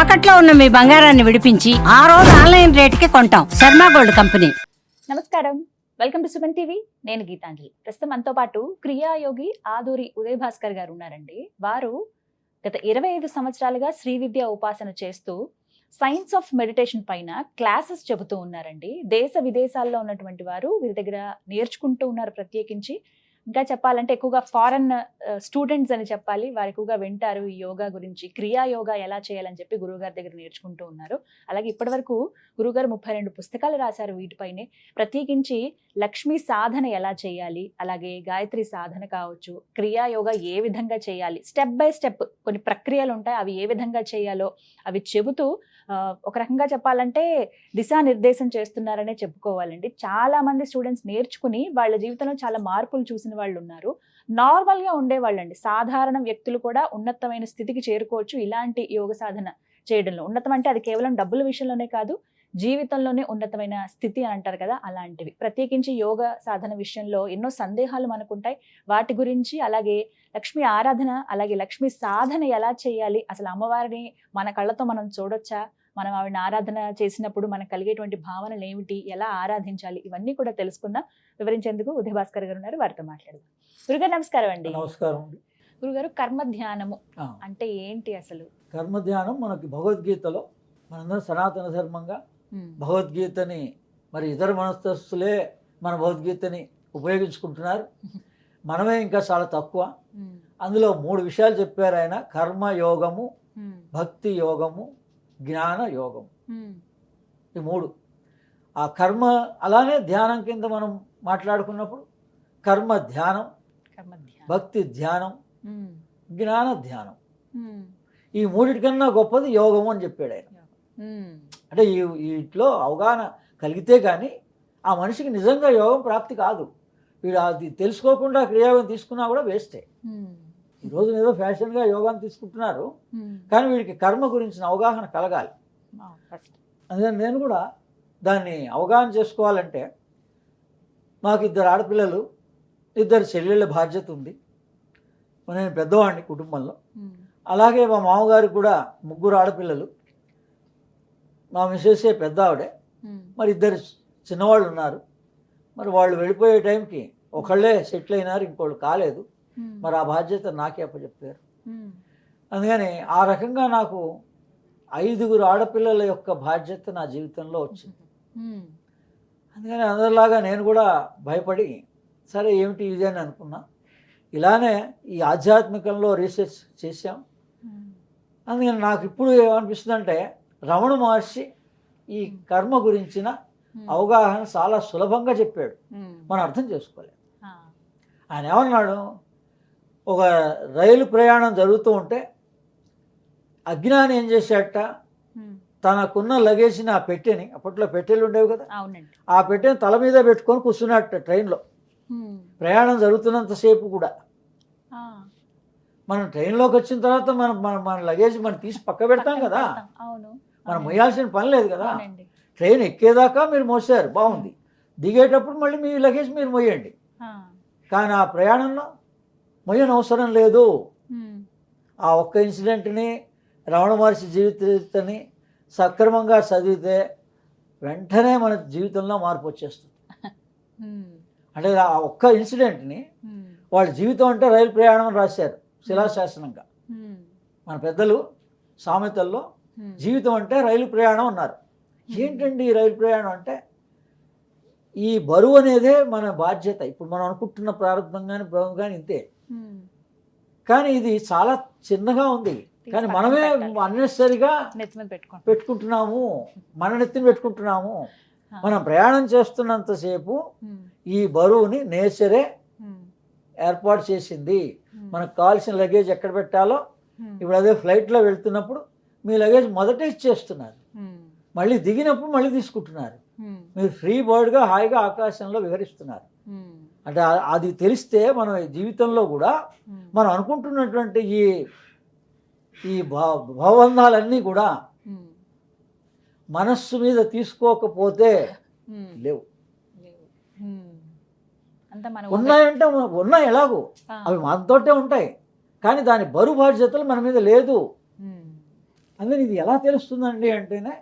తాకట్లో ఉన్న మీ బంగారాన్ని విడిపించి ఆ రోజు ఆన్లైన్ రేటుకి కొంటాం. Sharma gold company. నమస్కారం, వెల్కమ్ టు సుమన్ టీవీ. నేను గీతాంజలి. ప్రస్తుతం మనతో పాటు క్రియాయోగి ఆదూరి ఉదయ్ భాస్కర్ గారు ఉన్నారండి. వారు గత 25 సంవత్సరాలుగా శ్రీ విద్య ఉపాసన చేస్తూ సైన్స్ ఆఫ్ మెడిటేషన్ పైన క్లాసెస్ చెబుతూ ఉన్నారండి. దేశ విదేశాల్లో ఉన్నటువంటి వారు వీరి దగ్గర నేర్చుకుంటూ ఉన్నారు. ప్రత్యేకించి ఇంకా చెప్పాలంటే ఎక్కువగా ఫారెన్ స్టూడెంట్స్ అని చెప్పాలి, వారు ఎక్కువగా వింటారు ఈ యోగా గురించి, క్రియా యోగా ఎలా చేయాలని చెప్పి గురువుగారి దగ్గర నేర్చుకుంటూ ఉన్నారు. అలాగే ఇప్పటి వరకు గురువుగారు 32 పుస్తకాలు రాశారు వీటిపైనే. ప్రత్యేకించి లక్ష్మీ సాధన ఎలా చేయాలి, అలాగే గాయత్రి సాధన కావచ్చు, క్రియా యోగా ఏ విధంగా చేయాలి, స్టెప్ బై స్టెప్ కొన్ని ప్రక్రియలు ఉంటాయి, అవి ఏ విధంగా చేయాలో అవి చెబుతూ ఒక రకంగా చెప్పాలంటే దిశానిర్దేశం చేస్తున్నారనే చెప్పుకోవాలండి. చాలా మంది స్టూడెంట్స్ నేర్చుకుని వాళ్ళ జీవితంలో చాలా మార్పులు చూసిన వాళ్ళు ఉన్నారు. నార్మల్గా ఉండేవాళ్ళండి, సాధారణ వ్యక్తులు కూడా ఉన్నతమైన స్థితికి చేరుకోవచ్చు ఇలాంటి యోగ సాధన చేయడంలో. ఉన్నతం అంటే అది కేవలం డబ్బుల విషయంలోనే కాదు, జీవితంలోనే ఉన్నతమైన స్థితి అని అంటారు కదా, అలాంటివి. ప్రత్యేకించి యోగ సాధన విషయంలో ఎన్నో సందేహాలు మనకుంటాయి. వాటి గురించి, అలాగే లక్ష్మీ ఆరాధన, అలాగే లక్ష్మీ సాధన ఎలా చేయాలి, అసలు అమ్మవారిని మన కళ్ళతో మనం చూడొచ్చా, మనం ఆవిడని ఆరాధన చేసినప్పుడు మనకు కలిగేటువంటి భావనలు ఏమిటి, ఎలా ఆరాధించాలి, ఇవన్నీ కూడా తెలుసుకుందాం. వివరించేందుకు ఉదయ్ భాస్కర్ గారు ఉన్నారు, వారితో మాట్లాడదాం. గురుగారు నమస్కారం అండి. నమస్కారం. గురుగారు, కర్మ ధ్యానము అంటే ఏంటి అసలు? కర్మ ధ్యానం మనకి భగవద్గీతలో, మనందరం సనాతన ధర్మంగా భగవద్గీతని, మరి ఇతర మనస్తస్తులే మన భగవద్గీతని ఉపయోగించుకుంటున్నారు, మనమే ఇంకా చాలా తక్కువ. అందులో 3 విషయాలు చెప్పారు ఆయన: కర్మ యోగము, భక్తి యోగము, జ్ఞాన యోగం. ఈ 3. ఆ కర్మ అలానే ధ్యానం కింద మనం మాట్లాడుకున్నప్పుడు కర్మ ధ్యానం, భక్తి ధ్యానం, జ్ఞాన ధ్యానం. ఈ 3కన్నా గొప్పది యోగము అని చెప్పాడు ఆయన. అంటే వీటిలో అవగాహన కలిగితే కానీ ఆ మనిషికి నిజంగా యోగం ప్రాప్తి కాదు. వీడు అది తెలుసుకోకుండా క్రియాయోగం తీసుకున్నా కూడా వేస్టే. ఈరోజు ఏదో ఫ్యాషన్గా యోగాన్ని తీసుకుంటున్నారు, కానీ వీడికి కర్మ గురించిన అవగాహన కలగాలి. అందుకని నేను కూడా దాన్ని అవగాహన చేసుకోవాలంటే, మాకు 2 ఆడపిల్లలు, 2 చెల్లెళ్ళ బాధ్యత ఉంది. నేను పెద్దవాడిని కుటుంబంలో. అలాగే మా మామగారికి కూడా 3 ఆడపిల్లలు, మా మిస్సెస్సే పెద్ద ఆవిడే, మరి 2 చిన్నవాళ్ళు ఉన్నారు. మరి వాళ్ళు వెళ్ళిపోయే టైంకి ఒకళ్ళే సెటిల్ అయినారు, ఇంకోళ్ళు కాలేదు. మరి ఆ బాధ్యత నాకే అప్పచెప్పారు. అందుకని ఆ రకంగా నాకు 5 ఆడపిల్లల యొక్క బాధ్యత నా జీవితంలో వచ్చింది. అందుకని అందరిలాగా నేను కూడా భయపడి, సరే ఏమిటి ఇది అని అనుకున్నా. ఇలానే ఈ ఆధ్యాత్మికంలో రీసెర్చ్ చేశాం. అందుకని నాకు ఇప్పుడు ఏమనిపిస్తుందంటే, రమణ మహర్షి ఈ కర్మ గురించిన అవగాహన చాలా సులభంగా చెప్పాడు, మనం అర్థం చేసుకోలేదు. ఆయన ఏమన్నాడు, ఒక రైలు ప్రయాణం జరుగుతూ ఉంటే అజ్ఞాని ఏం చేశాడట, తనకున్న లగేజ్ని, ఆ పెట్టెని, అప్పట్లో పెట్టెలు ఉండేవి కదా, ఆ పెట్టెని తల మీద పెట్టుకొని కూర్చున్నట్ట ట్రైన్లో. ప్రయాణం జరుగుతున్నంతసేపు కూడా. మనం ట్రైన్లోకి వచ్చిన తర్వాత మన లగేజ్ మనం తీసి పక్క పెడతాం కదా, మనం మొయ్యాల్సిన పని లేదు కదా. ట్రైన్ ఎక్కేదాకా మీరు మోసారు, బాగుంది, దిగేటప్పుడు మళ్ళీ మీ లగేజ్ మీరు మొయ్యండి. కానీ ఆ ప్రయాణంలో మొయ్యని అవసరం లేదు. ఆ ఒక్క ఇన్సిడెంట్ని, రమణ మహర్షి జీవితాన్ని సక్రమంగా చదివితే వెంటనే మన జీవితంలో మార్పు వచ్చేస్తుంది. అంటే ఆ ఒక్క ఇన్సిడెంట్ని వాళ్ళ జీవితం అంటే రైలు ప్రయాణం అని రాశారు శిలాశాసనంగా. మన పెద్దలు సామెతల్లో జీవితం అంటే రైలు ప్రయాణం అన్నారు. ఏంటండి ఈ రైలు ప్రయాణం అంటే, ఈ బరువు అనేదే మన బాధ్యత. ఇప్పుడు మనం అనుకుంటున్న ప్రారంభం కానీ భవం కానీ ఇంతే, కానీ ఇది చాలా చిన్నగా ఉంది. కానీ మనమే అన్నెసరిగా పెట్టుకుంటున్నాము, మన నెత్తిని పెట్టుకుంటున్నాము. మనం ప్రయాణం చేస్తున్నంతసేపు ఈ బరువుని నేచరే ఏర్పాటు చేసింది. మనకు కావాల్సిన లగేజ్ ఎక్కడ పెట్టాలో, ఇప్పుడు అదే ఫ్లైట్లో వెళ్తున్నప్పుడు మీ లగేజ్ మొదట ఇచ్చేస్తున్నారు, మళ్ళీ దిగినప్పుడు మళ్ళీ తీసుకుంటున్నారు. మీరు ఫ్రీ బర్డ్గా హాయిగా ఆకాశంలో విహరిస్తున్నారు. అంటే అది తెలిస్తే మనం జీవితంలో కూడా మనం అనుకుంటున్నటువంటి ఈ భావబంధాలన్నీ కూడా మనస్సు మీద తీసుకోకపోతే లేవు. ఉన్నాయంటే ఉన్నాయి, ఎలాగో అవి మనతోటే ఉంటాయి, కానీ దాని బరువు బాధ్యతలు మన మీద లేదు. అందుకని ఇది ఎలా తెలుస్తుందండి అంటేనే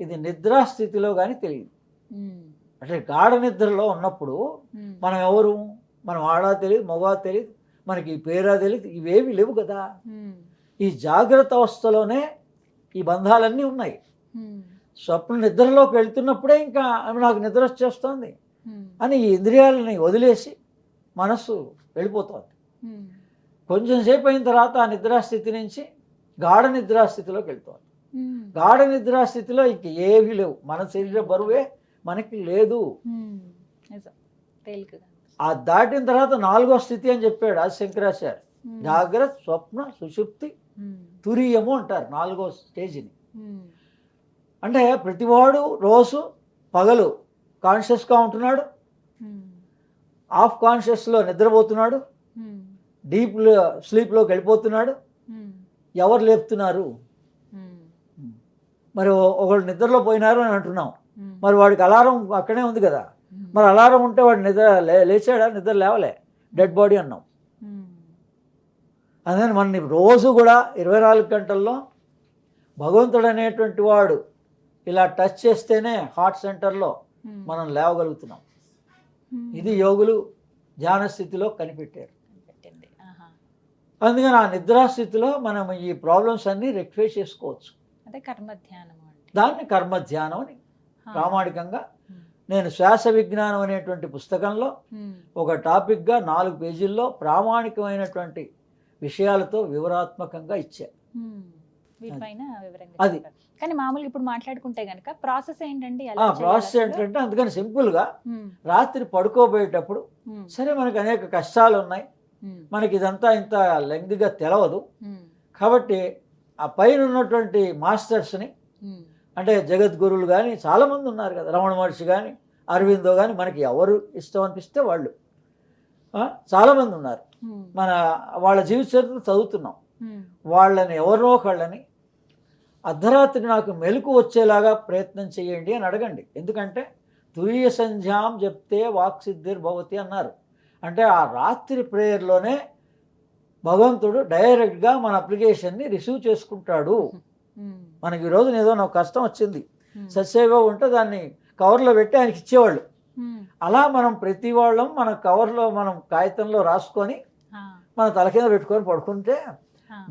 ఇది నిద్రాస్థితిలో కానీ తెలియదు. అంటే గాఢ నిద్రలో ఉన్నప్పుడు మనం ఎవరు, మనం ఆడా తెలియదు, మగవా తెలియదు, మనకి పేరా తెలియదు, ఇవేవి లేవు కదా. ఈ జాగ్రత్త అవస్థలోనే ఈ బంధాలన్నీ ఉన్నాయి. స్వప్న నిద్రలోకి వెళ్తున్నప్పుడే ఇంకా నాకు నిద్ర వచ్చేస్తోంది అని ఈ ఇంద్రియాలని వదిలేసి మనస్సు వెళ్ళిపోతుంది. కొంచెం సేపు అయిన తర్వాత ఆ నిద్రాస్థితి నుంచి గాఢ నిద్రాస్థితిలోకి వెళ్తుంది. గాఢ నిద్రాస్థితిలో ఇంక ఏవీ లేవు, మన శరీర బరువే మనకి లేదు. ఆ దాటిన తర్వాత 4వ స్థితి అని చెప్పాడు అది శంకరాచార్య. జాగ్రత్త, స్వప్న, సుషుప్తి, తురీయము అంటారు 4వ స్టేజ్ని. అంటే ప్రతివాడు రోజు పగలు కాన్షియస్గా ఉంటున్నాడు, ఆఫ్ కాన్షియస్లో నిద్రపోతున్నాడు, డీప్ స్లీప్లోకి వెళ్ళిపోతున్నాడు. ఎవరు లేపుతున్నారు? మరి ఒకళ్ళు నిద్రలో పోయినారు అని అంటున్నాం, మరి వాడికి అలారం అక్కడే ఉంది కదా. మరి అలారం ఉంటే వాడు నిద్ర లేచాడా? నిద్ర లేవలే, డెడ్ బాడీ అన్నాం. అందుకని మన రోజు కూడా 24 గంటల్లో భగవంతుడు అనేటువంటి వాడు ఇలా టచ్ చేస్తేనే హార్ట్ సెంటర్లో మనం లేవగలుగుతున్నాం. ఇది యోగులు ధ్యాన స్థితిలో కనిపెట్టారు. అందుకని ఆ నిద్రాస్థితిలో మనం ఈ ప్రాబ్లమ్స్ అన్నీ రెక్టిఫై చేసుకోవచ్చు. అదే కర్మధ్యానం. దాన్ని కర్మధ్యానం అని ప్రామాణికంగా నేను శ్వాస విజ్ఞానం అనేటువంటి పుస్తకంలో ఒక టాపిక్గా 4 పేజీల్లో ప్రామాణికమైనటువంటి విషయాలతో వివరాత్మకంగా ఇచ్చారు. అది కానీ మామూలుగా ఇప్పుడు మాట్లాడుకుంటే గనక ప్రాసెస్ ఏంటండి? ప్రాసెస్ ఏంటంటే అందుకని సింపుల్గా రాత్రి పడుకోబోయేటప్పుడు సరే మనకి అనేక కష్టాలు ఉన్నాయి, మనకి ఇదంతా ఇంత లెంగ్త్గా తెలవదు కాబట్టి ఆ పైన ఉన్నటువంటి మాస్టర్స్ని, అంటే జగద్గురువులు కానీ చాలామంది ఉన్నారు కదా, రమణ మహర్షి కానీ అరవిందో కానీ, మనకి ఎవరు ఇష్టం అనిపిస్తే వాళ్ళు చాలామంది ఉన్నారు. వాళ్ళ జీవిత చరిత్ర చదువుతున్నాం. వాళ్ళని ఎవరో ఒకళ్ళని అర్ధరాత్రి నాకు మెలకు వచ్చేలాగా ప్రయత్నం చేయండి అని అడగండి. ఎందుకంటే తురీయ సంధ్యాం చెప్తే వాక్సిద్ధిర్భవతి అన్నారు. అంటే ఆ రాత్రి ప్రేయర్లోనే భగవంతుడు డైరెక్ట్గా మన అప్లికేషన్ని రిసీవ్ చేసుకుంటాడు. మనకి ఈరోజు ఏదో నాకు కష్టం వచ్చింది, ససేగా ఉంటే దాన్ని కవర్లో పెట్టి ఆయనకి ఇచ్చేవాళ్ళు. అలా మనం ప్రతి వాళ్ళం మన కవర్లో మనం కాగితంలో రాసుకొని మన తల కింద పెట్టుకొని పడుకుంటే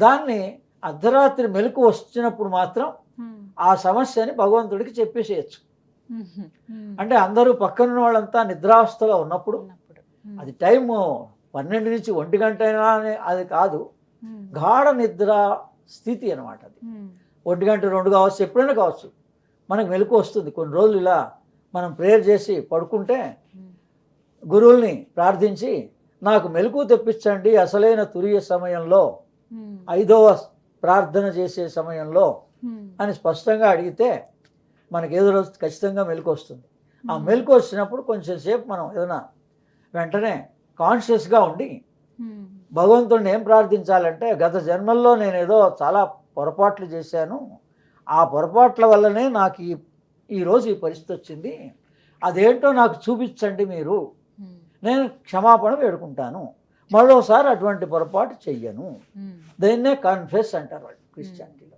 దాన్ని అర్ధరాత్రి మెలకు వచ్చినప్పుడు మాత్రం ఆ సమస్యని భగవంతుడికి చెప్పేసేయచ్చు. అంటే అందరూ పక్కనున్న వాళ్ళంతా నిద్రావస్థలో ఉన్నప్పుడు, అది టైము 12 నుంచి 1 గంట అయినా అది కాదు, గాఢ నిద్ర స్థితి అనమాట. అది 1 గంట 2 కావచ్చు, ఎప్పుడైనా కావచ్చు, మనకు మెలకు వస్తుంది. కొన్ని రోజులు ఇలా మనం ప్రేయర్ చేసి పడుకుంటే గురువుల్ని ప్రార్థించి నాకు మెలకు తెప్పించండి అసలైన తురియ సమయంలో, 5వ ప్రార్థన చేసే సమయంలో అని స్పష్టంగా అడిగితే మనకి ఏదో రోజు ఖచ్చితంగా మెలకు వస్తుంది. ఆ మెలకు వచ్చినప్పుడు కొంచెం సేపు మనం ఏదైనా వెంటనే కాన్షియస్గా ఉండి భగవంతుడిని ఏం ప్రార్థించాలంటే, గత జన్మల్లో నేను ఏదో చాలా పొరపాట్లు చేశాను, ఆ పొరపాట్ల వల్లనే నాకు ఈరోజు ఈ పరిస్థితి వచ్చింది, అదేంటో నాకు చూపించండి మీరు, నేను క్షమాపణ వేడుకుంటాను, మరోసారి అటువంటి పొరపాటు చెయ్యను. దీన్నే కన్ఫెస్ అంటారు వాళ్ళు క్రిస్టియానిటీలో.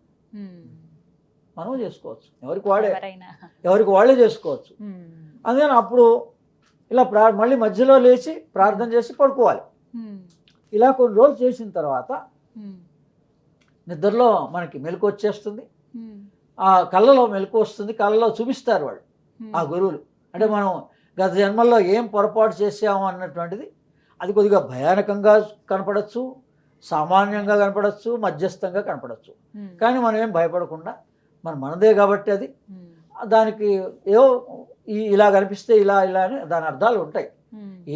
మనం చేసుకోవచ్చు, ఎవరికి వాళ్ళే చేసుకోవచ్చు. అందుకని అప్పుడు ఇలా మళ్ళీ మధ్యలో లేచి ప్రార్థన చేసి పడుకోవాలి. ఇలా కొన్ని రోజులు చేసిన తర్వాత నిద్రలో మనకి మెలకు వచ్చేస్తుంది, ఆ కళ్ళలో మెలకు వస్తుంది, కళ్ళలో చూపిస్తారు వాళ్ళు ఆ గురువులు. అంటే మనం గత జన్మల్లో ఏం పొరపాటు చేసాము అన్నటువంటిది అది కొద్దిగా భయానకంగా కనపడచ్చు, సామాన్యంగా కనపడచ్చు, మధ్యస్థంగా కనపడచ్చు. కానీ మనం ఏం భయపడకుండా మనదే కాబట్టి అది దానికి ఏవో ఇలా కనిపిస్తే ఇలా అని దాని అర్థాలు ఉంటాయి.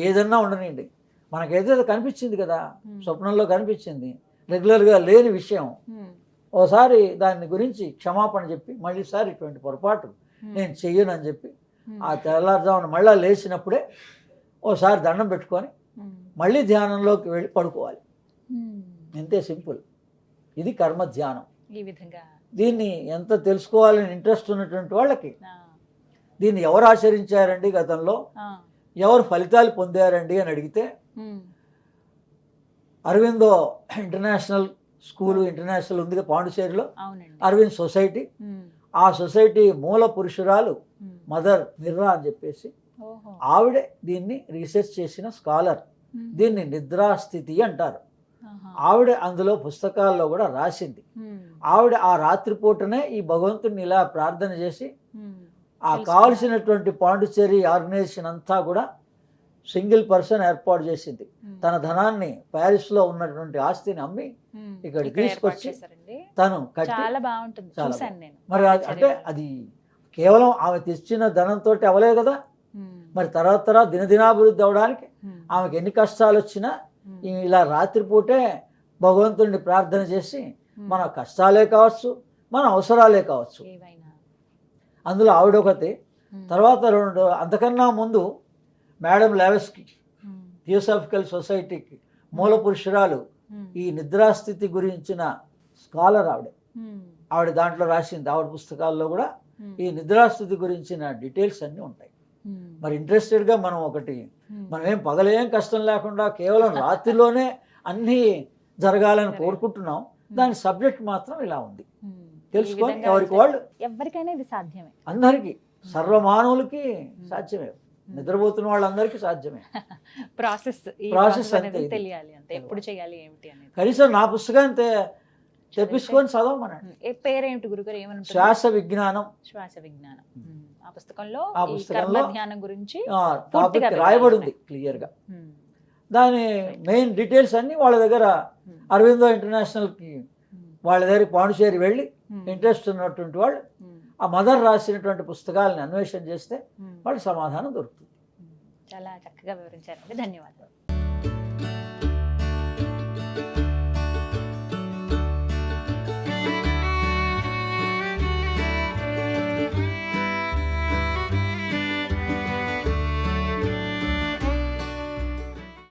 ఏదన్నా ఉండనండి, మనకైతే అది కనిపించింది కదా, స్వప్నంలో కనిపించింది, రెగ్యులర్గా లేని విషయం. ఓసారి దాని గురించి క్షమాపణ చెప్పి మళ్ళీసారి ఇటువంటి పొరపాటు నేను చెయ్యను అని చెప్పి ఆ తెల్లారుజామున మళ్ళీ లేచినప్పుడే ఓసారి దండం పెట్టుకొని మళ్ళీ ధ్యానంలోకి వెళ్ళి పడుకోవాలి. ఇంతే సింపుల్. ఇది కర్మ ధ్యానం. ఈ విధంగా దీన్ని ఎంత తెలుసుకోవాలని ఇంట్రెస్ట్ ఉన్నటువంటి వాళ్ళకి దీన్ని ఎవరు ఆచరించారండి గతంలో, ఎవరు ఫలితాలు పొందారండి అని అడిగితే అరవిందో ఇంటర్నేషనల్ స్కూలు ఇంటర్నేషనల్ ఉంది పాండిచేరిలో, అవునండి. అరవింద్ సొసైటీ. ఆ సొసైటీ మూల పురుషురాలు మదర్ మిర్రా అని చెప్పేసి ఓహో. ఆవిడే దీన్ని రీసెర్చ్ చేసిన స్కాలర్. దీన్ని నిద్రాస్థితి అంటారు. ఆహా. ఆవిడ అందులో పుస్తకాల్లో కూడా రాసింది. ఆవిడ ఆ రాత్రిపూటనే ఈ భగవంతుడిని ఇలా ప్రార్థన చేసి ఆ కావలసినటువంటి పాండిచేరి ఆర్గనైజేషన్ అంతా కూడా సింగిల్ పర్సన్ ఏర్పాటు చేసింది. తన ధనాన్ని ప్యారిస్లో ఉన్నటువంటి ఆస్తిని అమ్మి ఇక్కడికి తీసుకొచ్చి తను కట్టి చాలా బాగుంటుంది, చాలా చూశాను నేను. మరి అంటే అది కేవలం ఆమె తెచ్చిన ధనంతో అవలేదు కదా. మరి తర్వాత దినదినాభివృద్ధి అవడానికి ఆమెకి ఎన్ని కష్టాలు వచ్చినా ఇలా రాత్రిపూటే భగవంతుడిని ప్రార్థన చేసి మన కష్టాలే కావచ్చు, మన అవసరాలే కావచ్చు, అందులో ఆవిడొకటి. తర్వాత అంతకన్నా ముందు మేడం లావెస్కి థియోసాఫికల్ సొసైటీకి మూల పురుషురాలు ఈ నిద్రాస్థితి గురించిన స్కాలర్ ఆవిడ దాంట్లో రాసింది. ఆవిడ పుస్తకాల్లో కూడా ఈ నిద్రాస్థితి గురించిన డీటెయిల్స్ అన్నీ ఉంటాయి. మరి ఇంట్రెస్టెడ్గా మనం మనం ఏం పగలేం కష్టం లేకుండా కేవలం రాత్రిలోనే అన్నీ జరగాలని కోరుకుంటున్నాం. దాని సబ్జెక్ట్ మాత్రం ఇలా ఉంది. తెలుసుకొని ఎవరికి వాళ్ళు, ఎవరికైనా ఇది సాధ్యమే, అందరికీ సర్వమానవులకి సాధ్యమే, నిద్రపోతున్న వాళ్ళందరికీ సాధ్యమే. ప్రాసెస్ అంతే తెలియాలి అంతే, ఎప్పుడు చేయాలి ఏమిటి అనేది. కనీసం నా పుస్తకాన్ని తెప్పించుకొని చదవమనండి. పేరేమిటి గురుగారు, ఏమని? శ్వాస విజ్ఞానం. శ్వాస విజ్ఞానం. ఆ పుస్తకంలో ధ్యానం గురించి టాపిక్ రాయబడి ఉంది క్లియర్ గా. దాని మెయిన్ డీటెయిల్స్ అన్ని వాళ్ళ దగ్గర అరవిందో ఇంటర్నేషనల్కి వాళ్ళ దగ్గర పాండిచేరి వెళ్ళి ఇంట్రెస్ట్ ఉన్నటువంటి వాళ్ళు ఆ మదర్ రాసినటువంటి పుస్తకాలను అన్వేషణ చేస్తే వాళ్ళ సమాధానం దొరుకుతుంది. చాలా చక్కగా వివరించారండి, ధన్యవాదాలు.